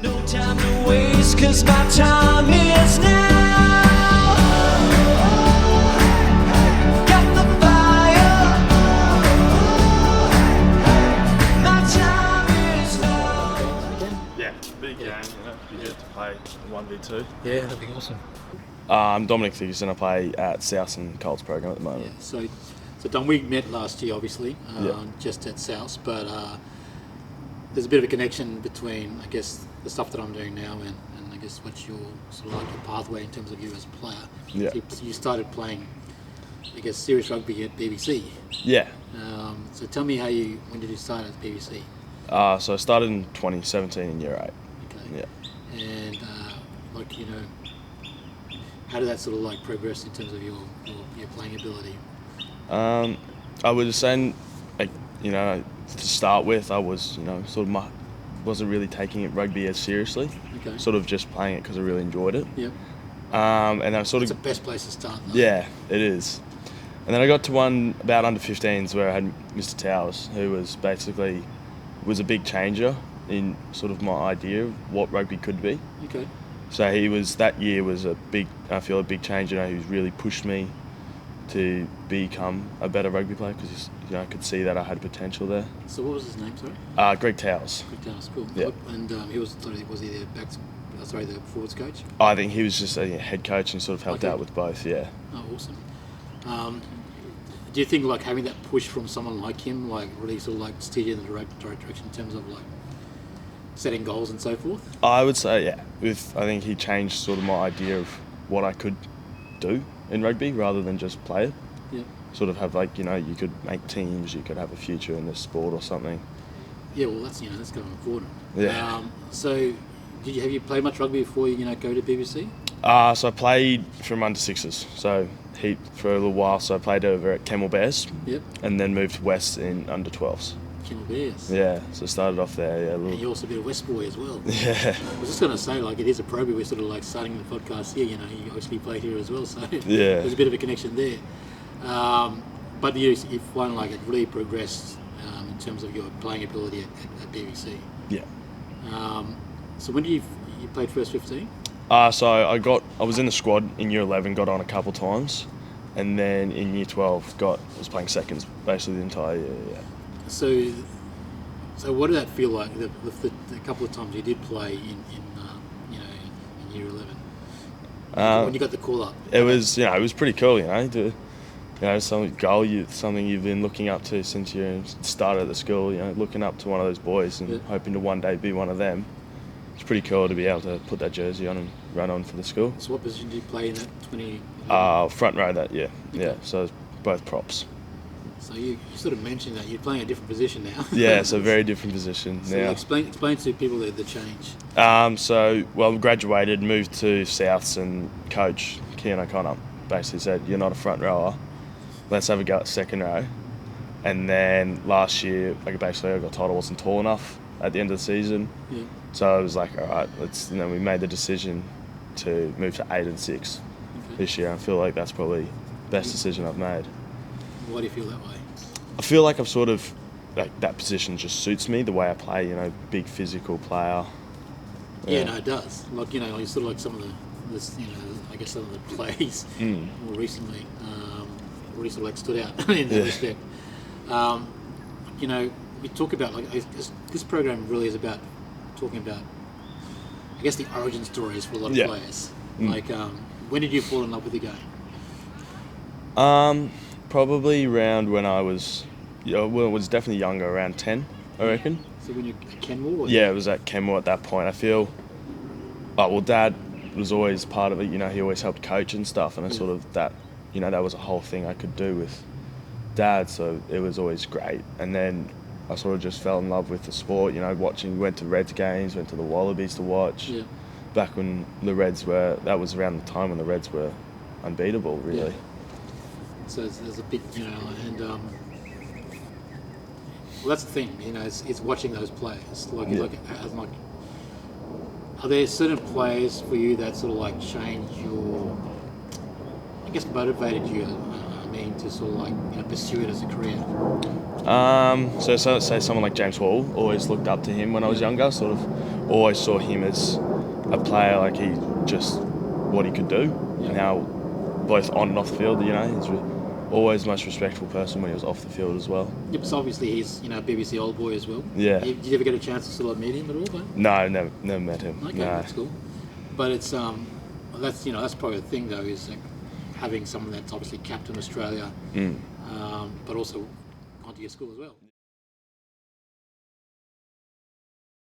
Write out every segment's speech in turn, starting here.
No time to waste, 'cause my time is now. Got the fire. My time is now. Yeah, big game, you get to play 1v2. Yeah, that'd be awesome. I'm Dominic Thygesen. I play at Souths and Colts program at the moment. Yeah, so Dom, we met last year, obviously, Yeah. just at Souths, but there's a bit of a connection between, I guess, the stuff that I'm doing now and I guess what's your sort of like your pathway in terms of you as a player. Yeah. So you started playing, I guess, serious rugby at BBC. Yeah. So tell me when did you start at BBC? So I started in 2017 in year 8. Okay. Yeah. And how did that sort of like progress in terms of your playing ability? I was saying, to start with, I was, wasn't really taking it rugby as seriously. Okay. Sort of just playing it because I really enjoyed it. Yep. And I sort It's of. the best place to start, though. Yeah, it is. And then I got to one about under 15s where I had Mr. Towers, who was a big changer in sort of my idea of what rugby could be. Okay. So that year was a big change. He's really pushed me to become a better rugby player because I could see that I had potential there. So what was his name? Sorry. Greg Towers. Greg Towers, cool. Yeah. And was he the forwards coach? I think he was just a head coach and sort of helped out with both. Yeah. Oh, awesome. Do you think like having that push from someone like him like really sort of like steered you in the right direction in terms of like setting goals and so forth? I would say, yeah. I think he changed sort of my idea of what I could do in rugby rather than just play it. Yeah. Sort of have you could make teams, you could have a future in this sport or something. Yeah, well that's kind of important. Yeah. So have you played much rugby before you go to BBC? So I played from under 6s, so for a little while. So I played over at Kemmel Bears. Yep. And then moved west in under 12s. Kemmel Bears. Yeah, so started off there. Yeah, And you're also a bit of West boy as well. Yeah. I was just going to say, like, it is a pro, but we're sort of like starting the podcast here. You obviously played here as well, so Yeah. there's a bit of a connection there. But you find like it really progressed in terms of your playing ability at BBC. Yeah. So when did you played first 15? So I was in the squad in year 11, got on a couple times, and then in year 12 was playing seconds basically the entire year. Yeah. So what did that feel like? The couple of times you did play in year 11 when you got the call up. It was pretty cool. Something you've been looking up to since you started at the school. Looking up to one of those boys and hoping to one day be one of them. It's pretty cool to be able to put that jersey on and run on for the school. So what position did you play in that 20? Front row. Okay. Yeah. So both props. So you sort of mentioned that you're playing a different position now. Yeah, so very different position so now. Explain to people the change. Graduated, moved to Souths, and coach Kean O'Connor basically said, "You're not a front rower. Let's have a go at second row." And then last year, I got told I wasn't tall enough at the end of the season. Yeah. So I was like, all right, we made the decision to move to 8 and 6 this year. I feel like that's probably the best decision I've made. Why do you feel that way? I feel like I've sort of, that position just suits me, the way I play, big physical player. Yeah, no, it does. Like, you're sort of like some of I guess some of the plays more recently really sort of like stood out in that respect. We talk about, this program really is about talking about, I guess, the origin stories for a lot of players. Like, when did you fall in love with the game? Probably around when I was, was definitely younger, around 10, I reckon. So when you're at Kenmore? Yeah, it was at Kenmore at that point. I feel, Dad was always part of it. He always helped coach and stuff, and I sort of that was a whole thing I could do with Dad, so it was always great. And then I sort of just fell in love with the sport, went to Reds games, went to the Wallabies to watch. Yeah. Back when the Reds that was around the time when the Reds were unbeatable, really. Yeah. So there's a big, and well, that's the thing, it's watching those players. Are there certain players for you that sort of like changed your, I guess, motivated you mean to sort of like pursue it as a career? So say someone like James Hall, always looked up to him when I was younger. Sort of always saw him as a player, like he just what he could do, and how both on and off the field, he's always the most respectful person when he was off the field as well. Yep. So obviously he's a BBC old boy as well. Yeah. Did you ever get a chance to sort of meet him at all? Though? No, never met him. Okay, No. that's cool. But it's that's probably the thing though, is like having someone that's obviously captain Australia, but also gone to your school as well.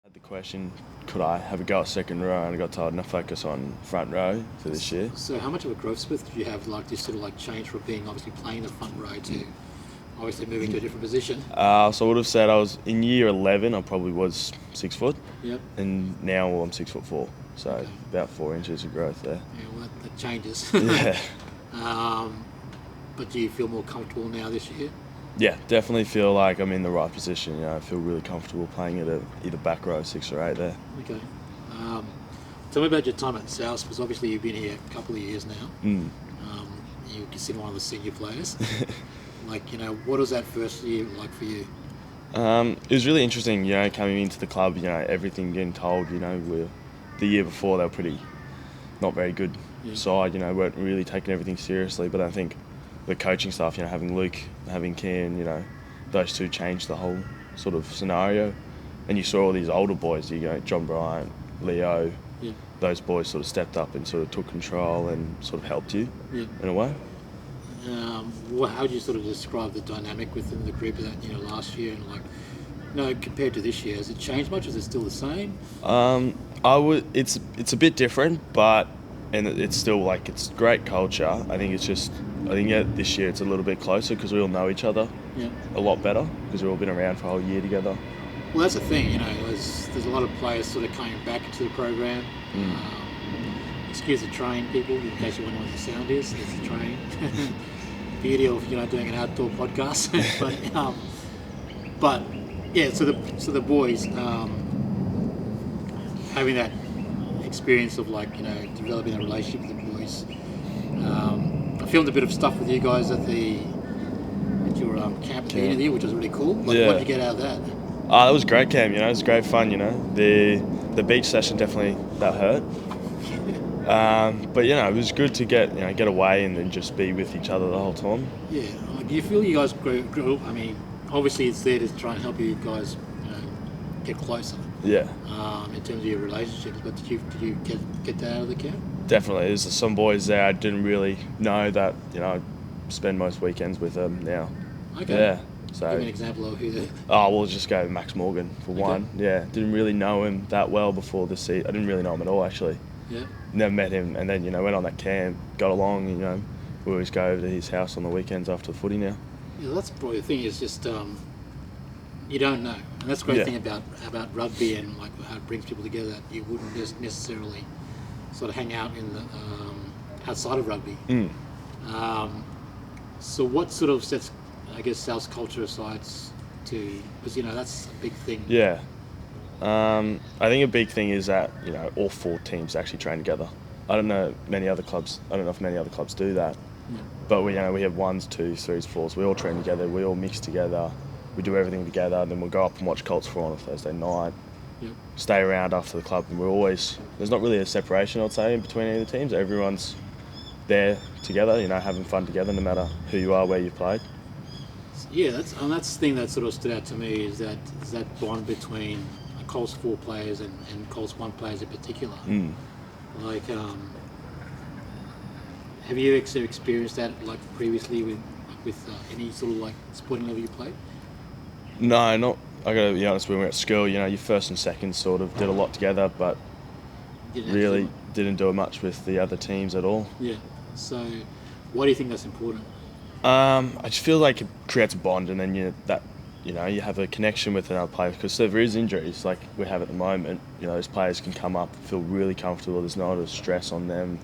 Had the question, could I have a go at second row, and I got told no, focus on front row for this year. So how much of a growth spurt did you have, like this sort of like change from being obviously playing the front row to obviously moving to a different position? So I would have said I was in year 11. I probably was 6 foot, Yep. and now I'm 6'4", so Okay. about 4 inches of growth there. Yeah, well that changes. Yeah, But do you feel more comfortable now this year? yeah, definitely feel like I'm in the right position. I feel really comfortable playing at either back row, 6 or 8 there. Okay. Tell me about your time at Souths, because obviously you've been here a couple of years now. You consider one of the senior players. Like, what was that first year like for you? It was really interesting, coming into the club, everything getting told, the year before they were pretty not very good side, weren't really taking everything seriously, but I think the coaching staff, having Luke, having Kian, those two changed the whole sort of scenario, and you saw all these older boys, John Bryant, Leo, those boys sort of stepped up and sort of took control and sort of helped you in a way. How do you sort of describe the dynamic within the group that last year and compared to this year? Has it changed much? Is it still the same? It's a bit different, and it's still it's great culture. I think this year it's a little bit closer because we all know each other a lot better because we've all been around for a whole year together. Well, that's the thing. There's a lot of players sort of coming back into the program. Excuse the train, people, in case you wonder what the sound is. It's the train. Beauty of doing an outdoor podcast. but yeah, so the boys having that experience of developing a relationship with the boys. I filmed a bit of stuff with you guys at your camp at the end of the year, which was really cool. What did you get out of that? That was great, Cam. It was great fun. The beach session definitely that hurt. But it was good to get away and then just be with each other the whole time. Yeah. Do you feel you guys grew up? I mean, obviously it's there to try and help you guys, get closer. Yeah. In terms of your relationships, but did you get that out of the camp? Definitely. There's some boys there I didn't really know that I spend most weekends with them now. Okay. Yeah. So. Give me an example of who that. We'll just go with Max Morgan for one. Yeah. Didn't really know him that well before the season. I didn't really know him at all actually. Yeah. Never met him, and then went on that camp, got along. We always go over to his house on the weekends after the footy now. Yeah, that's probably the thing. Is just you don't know, and that's the great thing about rugby and how it brings people together. That you wouldn't just necessarily sort of hang out in the outside of rugby. So what sort of sets, I guess, South's culture aside to, because that's a big thing. Yeah. I think a big thing is that all 4 teams actually train together. I don't know if many other clubs do that. Yeah. But we have 1s, 2s, 3s, 4s. We all train together. We all mix together. We do everything together. And then we'll go up and watch Colts 4 on a Thursday night. Yep. Stay around after the club, and there's not really a separation, I'd say, in between any of the teams. Everyone's there together, having fun together, no matter who you are, where you played. Yeah, that's the thing that sort of stood out to me is that bond between Colts 4 players and Colts 1 players in particular. Have you experienced that previously with any sort of sporting level you played? No, not. I gotta be honest. When we were at school, your first and second sort of did a lot together, but really didn't do much with the other teams at all. Yeah. So, why do you think that's important? I just feel like it creates a bond, and then you have a connection with another player, because if there is injuries like we have at the moment, those players can come up, feel really comfortable. There's not a stress on them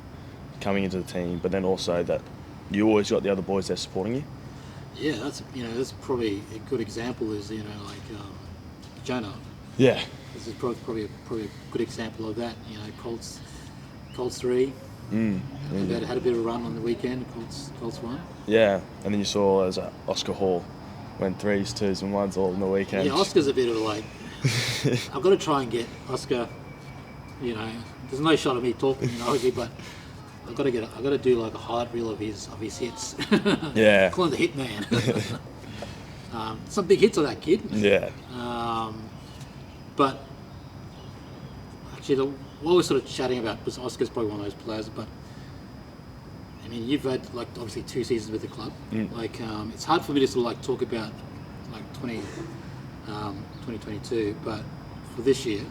coming into the team, but then also that you always got the other boys there supporting you. Yeah, that's probably a good example. Is Jonah. Yeah. This is probably a good example of that. Colts 3, Had a bit of a run on the weekend. Colts won. Yeah, and then you saw as Oscar Hall went 3s, 2s, and 1s all in the weekend. Yeah, Oscar's a bit of like. I've got to try and get Oscar. You know, there's no shot of me talking, obviously, but I've got to do like a highlight reel of his hits. Yeah. Call him the Hitman. Some big hits on that kid. Yeah. But actually, what we're sort of chatting about was Oscar's probably one of those players, but I mean, you've had like obviously 2 seasons with the club. Like, it's hard for me to sort of like talk about like 2022, but for this year,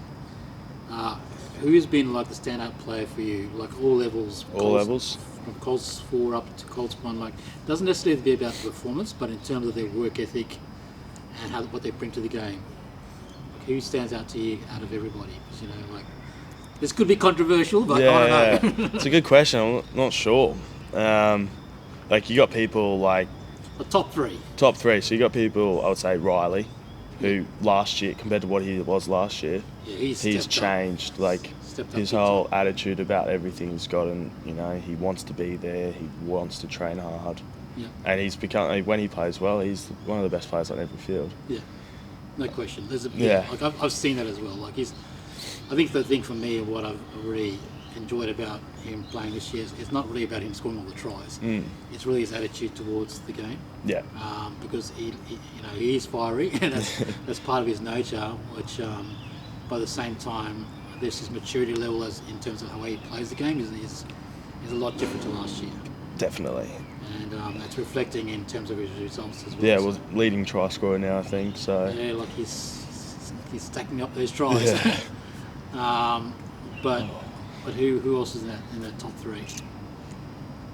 who's been like the standout player for you, like all levels? All levels. From Colts 4 up to Colts 1, like doesn't necessarily be about the performance, but in terms of their work ethic and what they bring to the game. Like, who stands out to you out of everybody? Because, you know, like this could be controversial, but I don't know. It's a good question. I'm not sure. Like you got people like The top 3. top 3. So you got people, I would say Riley, who last year compared to what he was last year, Yeah, he's changed. Like his whole attitude about everything he's got, and you know he wants to be there. He wants to train hard, and he's become, when he plays well, he's one of the best players on every field. Yeah, no question. Yeah. Like I've seen that as well. Like I think the thing for me, what I've really enjoyed about him playing this year is not really about him scoring all the tries. It's really his attitude towards the game. Yeah. Because he is fiery, and that's part of his nature. Which, by the same time, this his maturity level as in terms of the way he plays the game is a lot different to last year. Definitely. And that's reflecting in terms of his results as well. Yeah, well, leading try scorer now, I think. So. Yeah, like he's stacking up those tries. Yeah. But who else is in that top 3?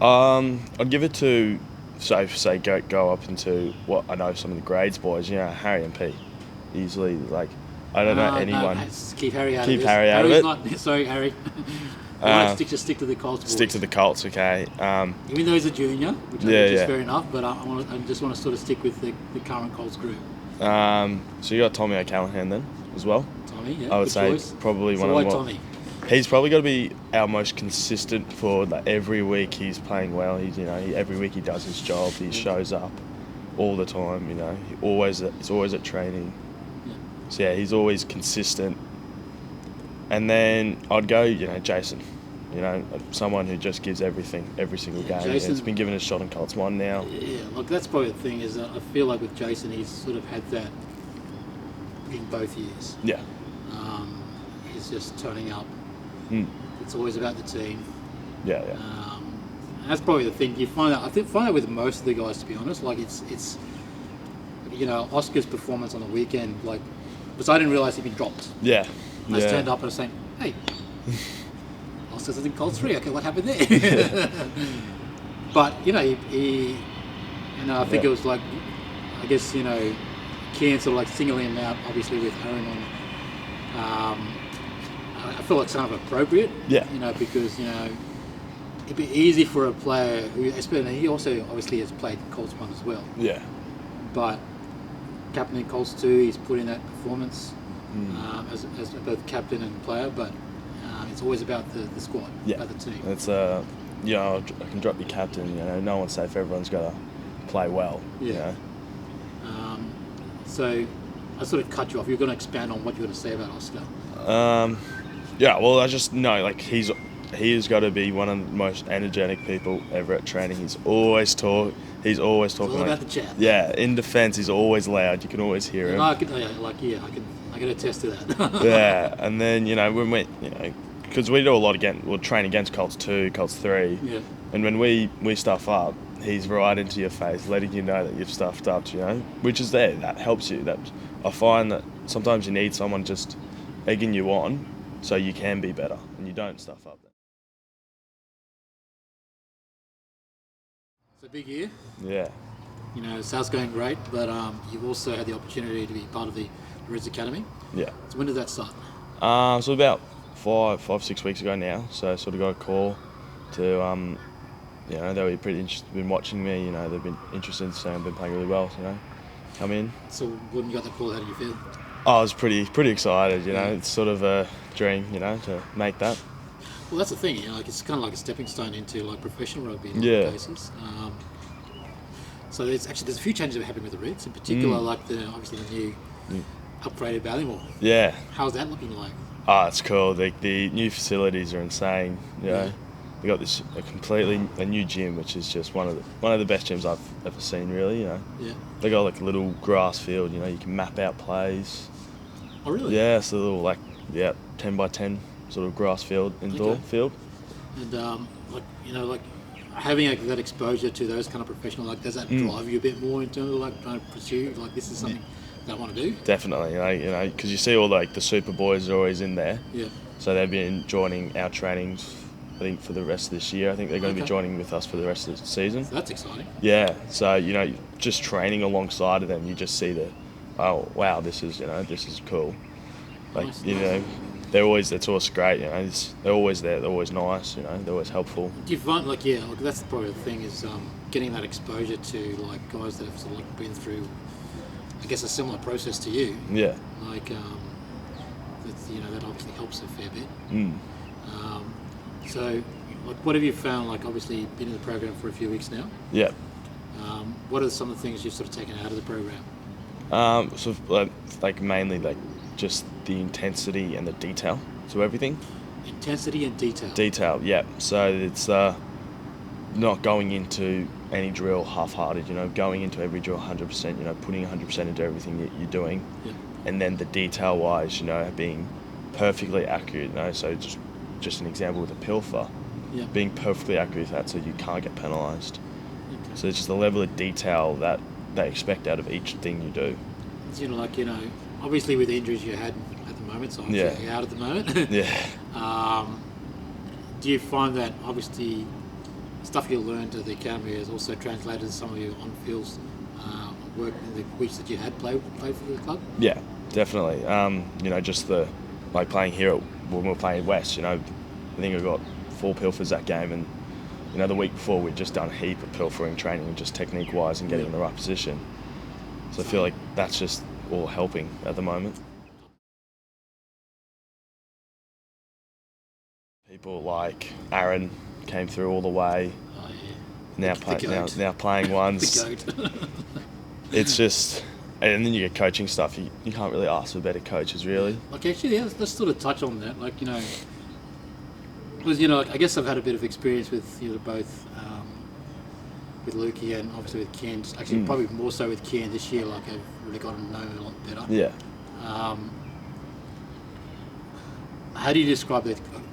I'd give it to, say go up into what I know some of the grades boys. You know, Harry and P. Easily, like I don't know anyone. No, keep Harry out of Keep this. Harry out of Harry's it. Not, sorry, Harry. Stick to the Colts. Stick to the Colts, okay. Even though he's a junior, which I think is fair enough, but I just want to sort of stick with the current Colts group. So you got Tommy O'Callaghan then as well. Tommy, yeah. I would say choice. probably So one why of the Tommy? He's probably got to be our most consistent forward. Like every week he's playing well. Every week he does his job. He shows up all the time. You know, he's always at training. Yeah. So yeah, he's always consistent. And then I'd go, Jason. Someone who just gives everything every single game. Jason, He's been given a shot in Colts 1 now. Yeah, look, that's probably the thing is that I feel like with Jason, he's sort of had that in both years. Yeah. He's just turning up. It's always about the team. Yeah. And that's probably the thing you find out. I find out with most of the guys, to be honest. Like it's Oscar's performance on the weekend. Like, because I didn't realise he'd been dropped. Yeah. I just turned up and I was saying, "Hey, Oscar's in Colts 3. Okay, what happened there?" But he I think it was like, I guess Kian sort of like singling him out, obviously with Aaron on. I feel like it's kind of appropriate. Yeah. Because it'd be easy for a player who, especially he also obviously has played Colts 1 as well. Yeah. But captain in Colts 2, he's put in that performance as both captain and player. But it's always about the squad, about the team. It's I can drop your captain. No one's safe. Everyone's got to play well. Yeah. So I sort of cut you off. You're going to expand on what you're going to say about Oscar. Yeah, well, I just know, like, he's got to be one of the most energetic people ever at training. He's always talking. It's all Like, about the chat. yeah, in defence, he's always loud. You can always hear him. I can attest to that. Yeah, and then when we, because we do a lot we'll train against Colts 2, Colts 3. Yeah. And when we stuff up, he's right into your face, letting you know that you've stuffed up. Which is there. That helps you. That I find that sometimes you need someone just egging you on, so you can be better and you don't stuff up. It's a big year. Yeah. South's going great, but you've also had the opportunity to be part of the Reds Academy. Yeah. So when did that start? So about 5-6 weeks ago now. So I sort of got a call to, they were pretty interested, been watching me. They've been interested in saying I've been playing really well. Come in. So when you got the call, how did you feel? I was pretty excited. It's sort of a dream, to make that. Well, that's the thing. Like it's kind of like a stepping stone into like professional rugby in a lot Yeah. of cases. So there's a few changes that are happening with the Reds, in particular, like obviously the new upgraded Ballymore. Yeah. How's that looking like? It's cool. The new facilities are insane. You know, we got a new gym, which is just one of the best gyms I've ever seen. Really, you know. Yeah. They got like a little grass field. You know, you can map out plays. Oh, really? Yeah, it's a little 10 by 10 sort of grass field, indoor field. And like having that exposure to those kind of professional, like does that drive you a bit more in terms of like trying to pursue like this is something that I want to do? Definitely, you know, because you see all like the super boys are always in there. Yeah. So they've been joining our trainings, I think, for the rest of this year. I think they're going to be joining with us for the rest of the season. So that's exciting. Yeah. So you know, just training alongside of them, you just see oh wow, this is cool. Like Nice. know, it's always great. You know, they're always there. They're always nice. You know, they're always helpful. Do you find like that's probably the thing is getting that exposure to like guys that have sort of like been through, I guess, a similar process to you. Yeah. Like that obviously helps a fair bit. So like, what have you found? Like obviously been in the program for a few weeks now. Yeah. What are some of the things you've sort of taken out of the program? Sort of like mainly like just the intensity and the detail to everything. Intensity and detail. Detail, yeah. So it's not going into any drill half-hearted, you know, going into every drill 100%, you know, putting 100% into everything that you're doing. Yeah. And then the detail-wise, you know, being perfectly accurate, you know, so just an example with a pilfer, being perfectly accurate with that so you can't get penalised. Okay. So it's just the level of detail that they expect out of each thing you do. Obviously with the injuries you had at the moment, so you're out at the moment. Yeah. Do you find that obviously stuff you learned at the academy has also translated to some of your on-field work in the weeks that you had played for the club? Yeah, definitely. You know, just like playing here when we were playing West, you know, I think I got 4 pilfers that game, and you know, the week before we'd just done a heap of pilfering training, just technique-wise and getting in the right position. So I feel like that's just all helping at the moment. People like Aaron came through all the way. Oh yeah. Now playing ones. The goat. It's just, and then you get coaching stuff. You can't really ask for better coaches, really. Like actually, let's sort of touch on that. Like because I guess I've had a bit of experience with both with Lukey and obviously with Ken. Actually, probably more so with Ken this year. Like I've really gotten to know him a lot better. Yeah. How do you describe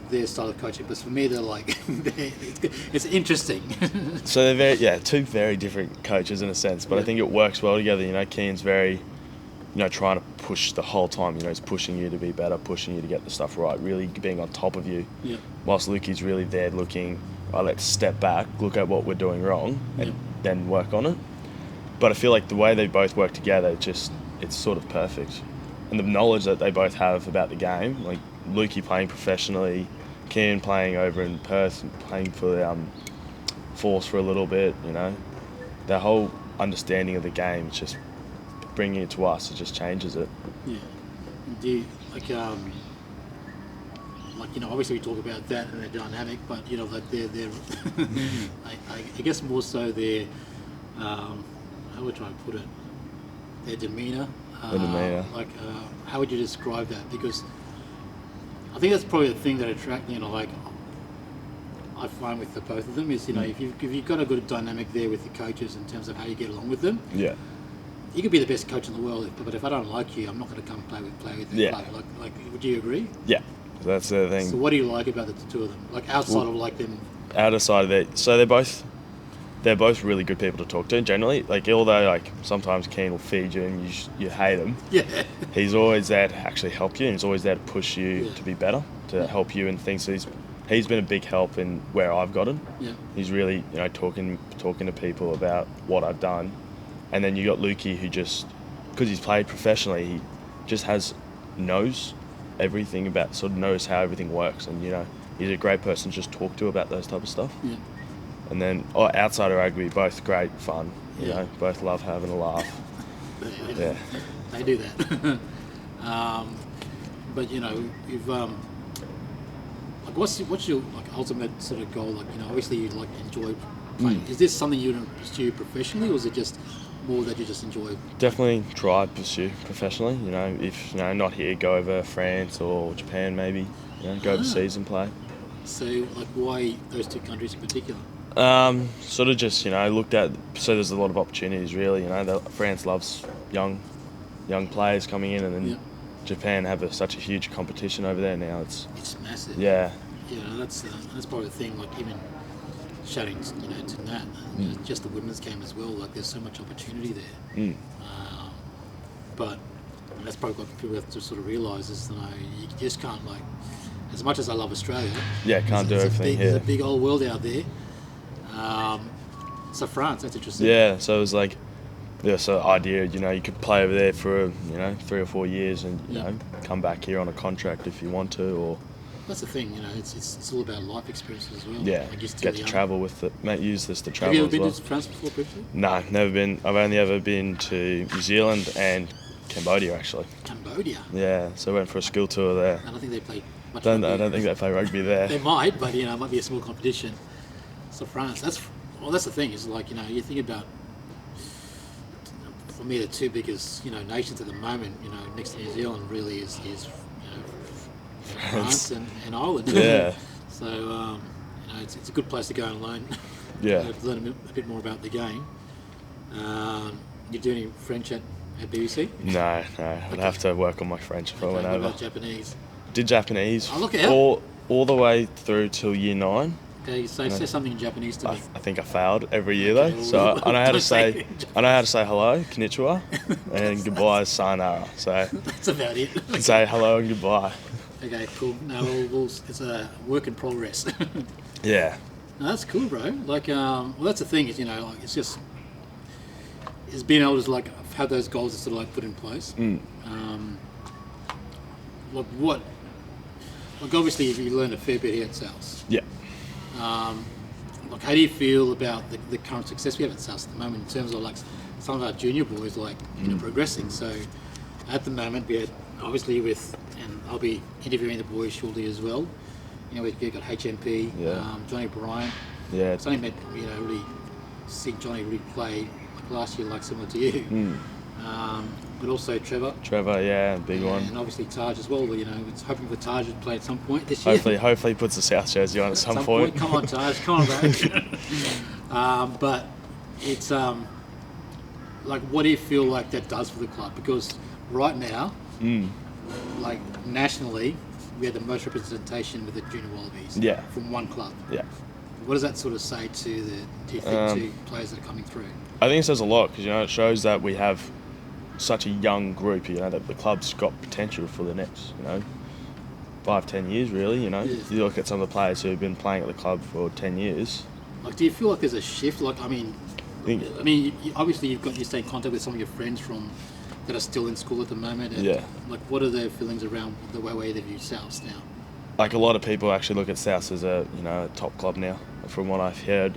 their style of coaching? Because for me, they're like it's interesting. So they're two very different coaches in a sense, but I think it works well together. You know, Keane's very, trying to push the whole time. You know, he's pushing you to be better, pushing you to get the stuff right, really being on top of you. Yeah. Whilst Lukey's really there looking, let's step back, look at what we're doing wrong, and then work on it. But I feel like the way they both work together, it's sort of perfect. And the knowledge that they both have about the game, like Lukey playing professionally, Keane playing over in Perth, playing for Force for a little bit, their whole understanding of the game, it's just bringing it to us, it just changes it. Yeah. Do you, obviously we talk about that and their dynamic, but like they're I guess more so their how would I try and put it? Their demeanour. How would you describe that? Because I think that's probably the thing that attracts I find with the both of them is if you've got a good dynamic there with the coaches in terms of how you get along with them. Yeah. You could be the best coach in the world, but if I don't like you, I'm not going to come play with the player. Like, would you agree? Yeah, that's the thing. So what do you like about the two of them? Like outside of them. Outside of it, so they're both really good people to talk to. Generally, although sometimes Keane will feed you and you hate him. Yeah. He's always there to actually help you, and he's always there to push you to be better, to help you in things. So he's been a big help in where I've gotten. Yeah. He's really talking to people about what I've done. And then you got Lukey, who just, because he's played professionally, he just knows everything about, sort of knows how everything works. And, he's a great person to just talk to about those type of stuff. Yeah. And then, outside of rugby, both great fun. Both love having a laugh. Yeah. They do that. But, you've, Like, what's your like ultimate sort of goal? Like, obviously you like enjoy playing. Is this something you want to pursue professionally, or is it just more that you just enjoy? Definitely try to pursue professionally. If not here, go over France or Japan maybe. Go overseas and play. So, like, why those two countries in particular? Sort of just looked at. So there's a lot of opportunities really. France loves young players coming in, and then Japan have such a huge competition over there now. It's massive. Yeah. Yeah, that's probably the thing. Like, even shouting, to that, just the women's game as well. Like, there's so much opportunity there. But that's probably what people have to sort of realise is that you just can't, like, as much as I love Australia. Yeah, can't do everything here. There's a big old world out there. So France, that's interesting. Yeah, so it was like, so idea, you could play over there for 3 or 4 years and come back here on a contract if you want to, or. That's the thing, it's all about life experiences as well. Yeah, get to travel with it. Mate, use this to travel. Have you ever as been well. to France before, briefly? No, never been. I've only ever been to New Zealand and Cambodia actually. Cambodia. Yeah, so I went for a skill tour there. I don't think they play much I rugby. don't think they play rugby there. They might, but it might be a small competition. So France, that's the thing. Is like you think about. For me, the two biggest nations at the moment, next to New Zealand, really is France and Ireland. Yeah. So it's a good place to go and learn. Yeah. Learn a bit more about the game. You do any French at BBC? No, I'd have to work on my French if I went What over. about Japanese? Did Japanese Oh, look out. all the way through till year 9. Okay, so say something in Japanese to me. I think I failed every year though, Okay, so well, I know how to don't say say it. I know how to say hello, konnichiwa, and goodbye is sayonara. So That's about it. I can say hello and goodbye. Okay, cool. No, it's a work in progress. Yeah. No, that's cool, bro. Like, that's the thing is, like, it's being able to like have those goals to sort of like put in place. Like obviously you learned a fair bit here at Souths. Yeah. Like, how do you feel about the current success we have at Souths at the moment in terms of like some of our junior boys like progressing? So at the moment we had obviously and I'll be interviewing the boys shortly as well. We've got HMP, Johnny Bryant. Yeah. It's only met really see Johnny really play like last year, like similar to you. But also Trevor. Yeah, big one. And obviously Taj as well. It's hoping for Taj to play at some point this year. Hopefully he puts the South jersey on at some point. Come on, Taj. Come on, bro. But it's like, what do you feel like that does for the club? Because right now, like nationally, we have the most representation with the junior Wallabies. Yeah. From one club. Yeah. What does that sort of say to to players that are coming through? I think it says a lot because it shows that we have such a young group. That the club's got potential for the next 5-10 years. Really, Yeah. You look at some of the players who have been playing at the club for 10 years. Like, do you feel like there's a shift? Like, obviously you stay in contact with some of your friends that are still in school at the moment. And, Yeah. Like, what are their feelings around the way they view Souths now? Like a lot of people actually look at Souths as a a top club now, from what I've heard.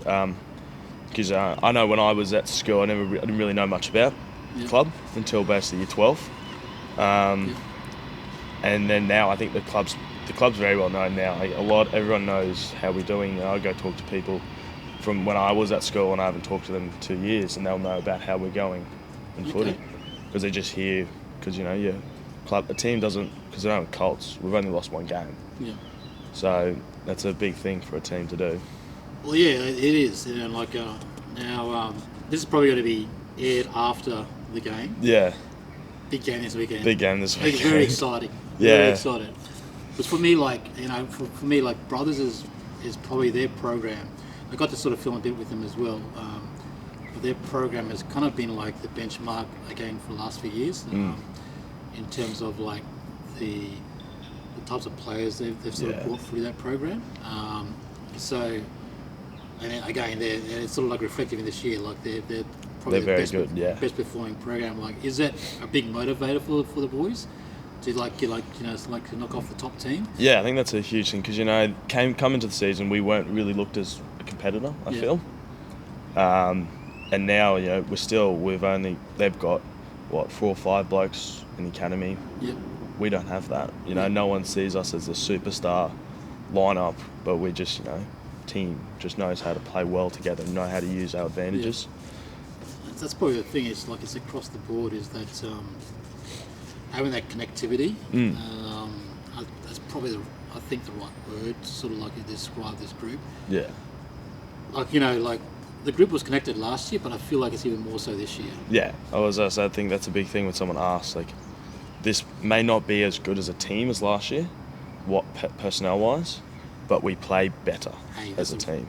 Because I know when I was at school, I didn't really know much about the club until basically year 12. And then now I think the club's very well known now. Like everyone knows how we're doing. I go talk to people from when I was at school, and I haven't talked to them in 2 years, and they'll know about how we're going in footy because they just hear. Because your club, the team doesn't, because they're not Colts. We've only lost 1 game. Yeah. So that's a big thing for a team to do. Well, yeah, it is. Like now, this is probably going to be aired after the game. Yeah. Big game this weekend. Big game this weekend. It's very exciting. Yeah. Very exciting. But for me, like for me, like Brothers is probably their program. I got to sort of film a bit with them as well. But their program has kind of been like the benchmark again for the last few years in terms of like the types of players they've sort of brought through that program. So, and again, it's sort of like reflective in this year. Like they're probably They're very the good, best performing program. Like, is that a big motivator for the boys to to knock off the top team? Yeah, I think that's a huge thing because come into the season we weren't really looked as a competitor. I feel, and now they've got 4 or 5 blokes in the academy. Yep. We don't have that. No one sees us as a superstar lineup, but we just, you know, team just knows how to play well together, know how to use our advantages. That's probably the thing. It's like it's across the board. Is that having that connectivity? That's probably I think the right word to sort of like to describe this group. Yeah. Like, you know, like the group was connected last year, but I feel like it's even more so this year. Yeah, I think that's a big thing when someone asks, like, this may not be as good as a team as last year, personnel-wise, but we play better as a team.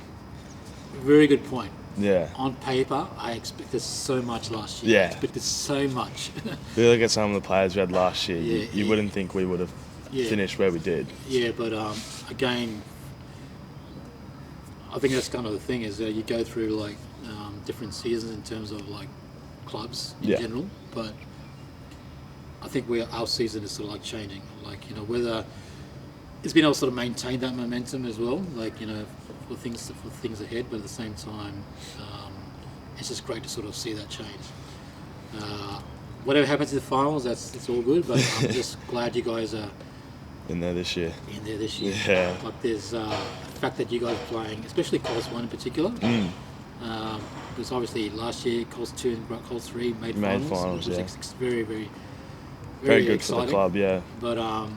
Very good point. Yeah. On paper, I expected so much last year. Yeah. I expected so much. If you look at some of the players we had last year, you wouldn't think we would have finished where we did. Yeah, but again, I think that's kind of the thing is you go through like different seasons in terms of like clubs in general, but I think our season is sort of like changing. Like, you know, whether it's been able to sort of maintain that momentum as well, like, you know, for things ahead, but at the same time, it's just great to sort of see that change. Whatever happens in the finals, it's all good, but I'm just glad you guys are in there this year. Yeah. Like there's the fact that you guys are playing, especially Colts 1 in particular, because obviously last year Colts 2 and Colts 3 made finals, which was very, very, very good exciting for the club, yeah. But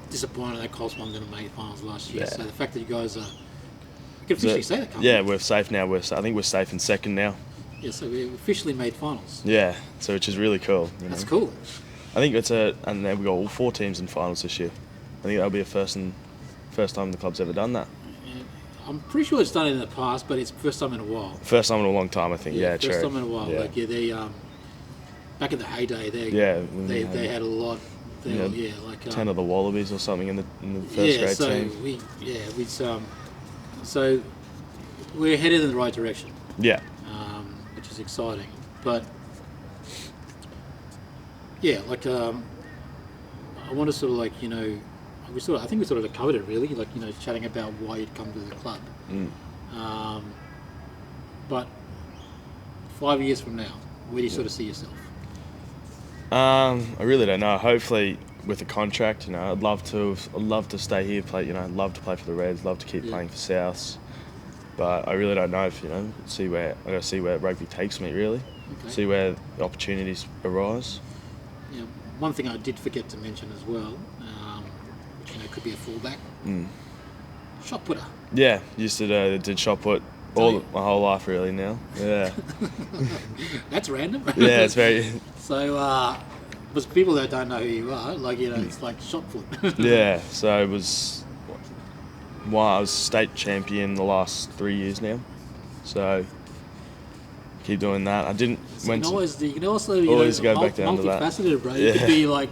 disappointed that Colts 1 didn't make finals last year. So the fact that you guys are, you can officially say that, can't you? We're safe now. I think we're safe in second now. Yeah, so we officially made finals. Yeah, so which is really cool. That's cool. I think and then we've got all 4 teams in finals this year. I think that'll be a first time the club's ever done that. Yeah, I'm pretty sure it's done it in the past, but it's first time in a while. First time in a long time, I think. Yeah, true. First time in a while. Yeah. Like they back in the heyday, they had a lot. Like 10 of the Wallabies or something in the first grade team. So we're headed in the right direction. Yeah. Which is exciting, but yeah, like I want to sort of like, you know, I think we sort of covered it really, like, you know, chatting about why you'd come to the club. But 5 years from now, where do you sort of see yourself? I really don't know. Hopefully, with a contract, you know, I'd love to stay here, play. You know, I'd love to play for the Reds, love to keep playing for Souths. But I really don't know if, you know, I gotta see where rugby takes me really. Okay. See where the opportunities arise. Yeah, one thing I did forget to mention as well, which, you know, could be a fullback. Shot putter. Yeah, used to did shot put my whole life really now. Yeah. That's random. Yeah, it's very. So, for people that don't know who you are, like, you know, it's like shot put. Yeah, so I was state champion the last 3 years now. So keep doing that. I didn't. So you can also go back down to that. Multifaceted, bro. You could be like,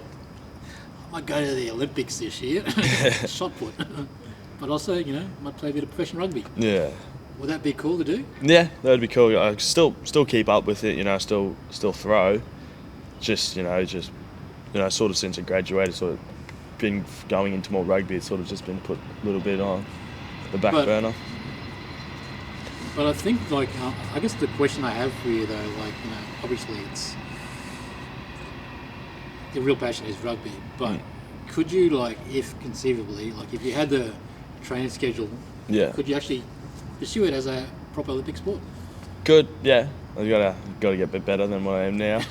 I might go to the Olympics this year, shot put, but also, you know, might play a bit of professional rugby. Yeah. Would that be cool to do? Yeah, that'd be cool. I still keep up with it. You know, still throw. Just sort of since I graduated, sort of been going into more rugby. It's sort of just been put a little bit on the back burner. But I think, like, I guess the question I have for you, though, like, you know, obviously the real passion is rugby, but could you, like, if conceivably, like, if you had the training schedule, could you actually pursue it as a proper Olympic sport? Good, yeah. I've got to get a bit better than what I am now.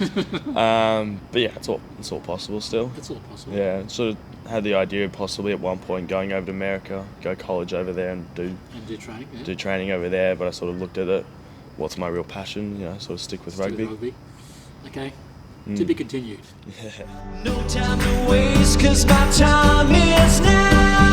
But yeah, it's all possible still. It's all possible. Yeah, sort of had the idea of possibly at one point going over to America, go college over there and do training. Yeah. Do training over there, but I sort of looked at it. What's my real passion? You know, sort of stick with rugby. Okay. To be continued. Yeah. No time to waste, 'cause my time is now.